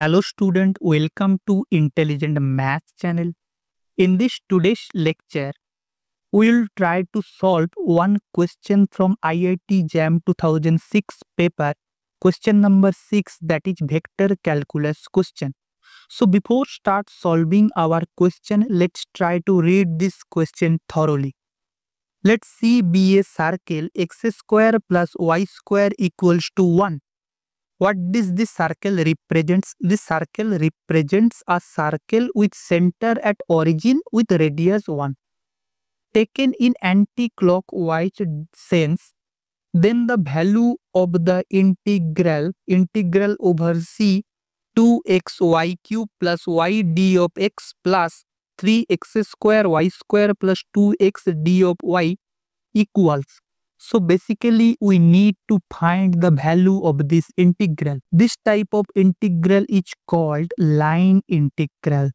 Hello student, welcome to Intelligent Math channel. In this today's lecture, we will try to solve one question from IIT JAM 2006 paper, question number 6, that is vector calculus question. So before start solving our question, let's try to read this question thoroughly. Let C be a circle x square plus y square equals to 1. What does this circle represents? This circle represents a circle with center at origin with radius 1. Taken in anti-clockwise sense, then the value of the integral over c 2xy cube plus y d of x plus 3x square y square plus 2x d of y equals. So basically we need to find the value of this integral. This type of integral is called line integral.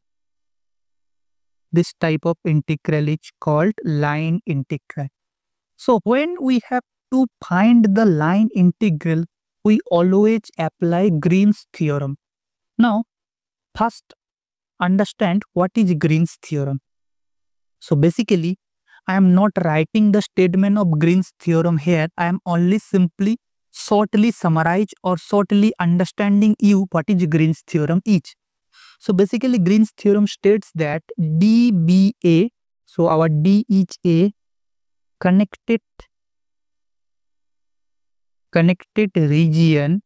This type of integral is called line integral. So when we have to find the line integral, we always apply Green's theorem. Now, first understand what is Green's theorem. So basically, I am not writing the statement of Green's theorem here. I am only simply shortly summarize or shortly understanding you what is Green's theorem is. So basically Green's theorem states that DBA, so our D is a connected region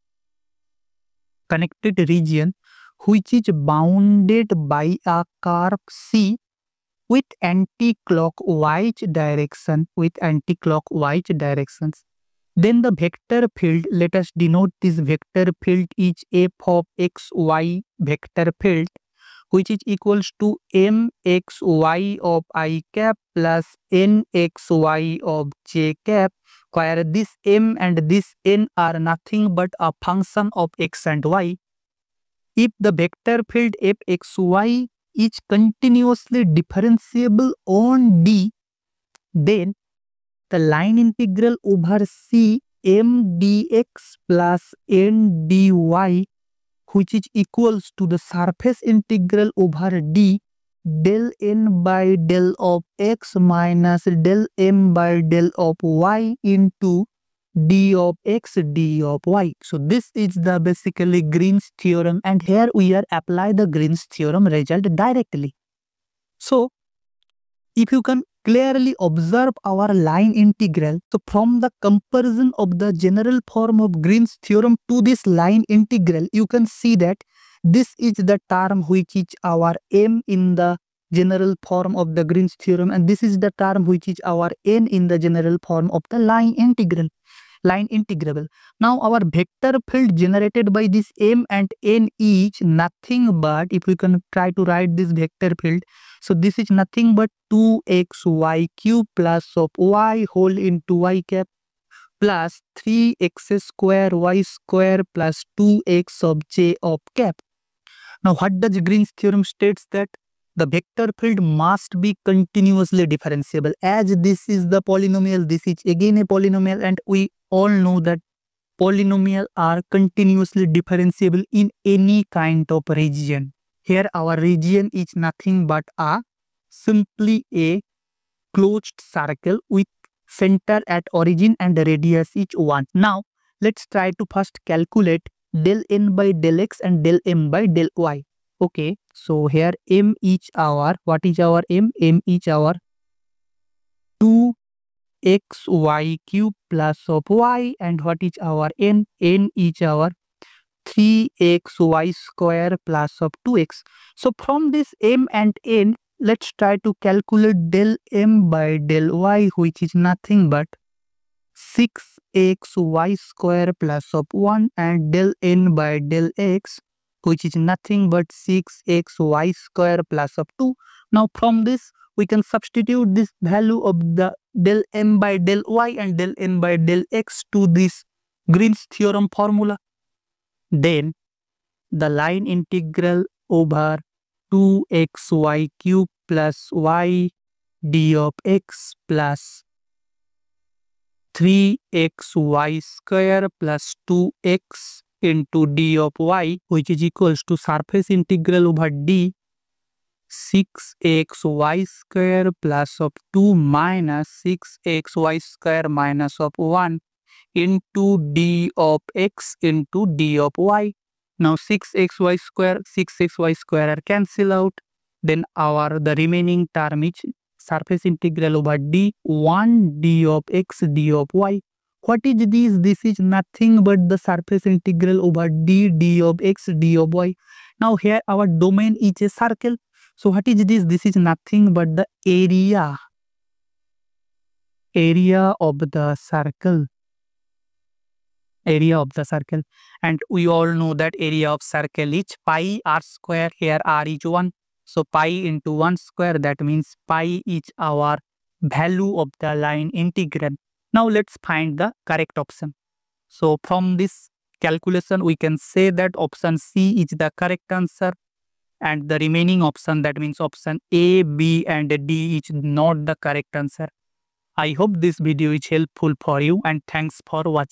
which is bounded by a curve C with anti-clockwise directions. Then the vector field, let us denote this vector field is f of xy vector field, which is equals to mxy of I cap plus nxy of j cap, where this m and this n are nothing but a function of x and y. If the vector field fxy is continuously differentiable on D, then the line integral over C m dx plus n dy, which is equals to the surface integral over D del n by del of x minus del m by del of y into d of x d of y. So this is the basically Green's theorem, and here we are apply the Green's theorem result directly. So if you can clearly observe our line integral, so from the comparison of the general form of Green's theorem to this line integral, you can see that this is the term which is our m in the general form of the Green's theorem, and this is the term which is our n in the general form of the line integrable. Now our vector field generated by this m and n is nothing but, if we can try to write this vector field, so this is nothing but 2xy cube plus of y whole into y cap plus 3x square y square plus 2x of j of cap. Now what does Green's theorem states? That the vector field must be continuously differentiable. As this is the polynomial, this is again a polynomial, and we all know that polynomials are continuously differentiable in any kind of region. Here our region is nothing but simply a closed circle with center at origin and the radius is 1. Now let's try to first calculate del n by del x and del m by del y. Okay, so here m is our, what is our m? M is our 2xy cube plus of y, and what is our n? N is our 3xy square plus of 2x. So from this m and n, let's try to calculate del m by del y, which is nothing but 6xy square plus of 1, and del n by del x, which is nothing but 6xy square plus of 2. Now from this we can substitute this value of the del m by del y and del n by del x to this Green's theorem formula. Then the line integral over 2xy cube plus y d of x plus 3xy square plus 2x into d of y, which is equals to surface integral over d 6xy square plus of 2 minus 6xy square minus of 1 into d of x into d of y. Now 6xy square are cancel out. Then the remaining term is surface integral over d 1 d of x d of y. What is this? This is nothing but the surface integral over d of x d of y. Now here our domain is a circle. So what is this? This is nothing but the area of the circle. Area of the circle, and we all know that area of circle is pi r square. Here r is 1, so pi into 1 square, that means pi is our value of the line integral. Now let's find the correct option. So from this calculation we can say that option C is the correct answer, and the remaining option, that means option A, B and D, is not the correct answer. I hope this video is helpful for you, and thanks for watching.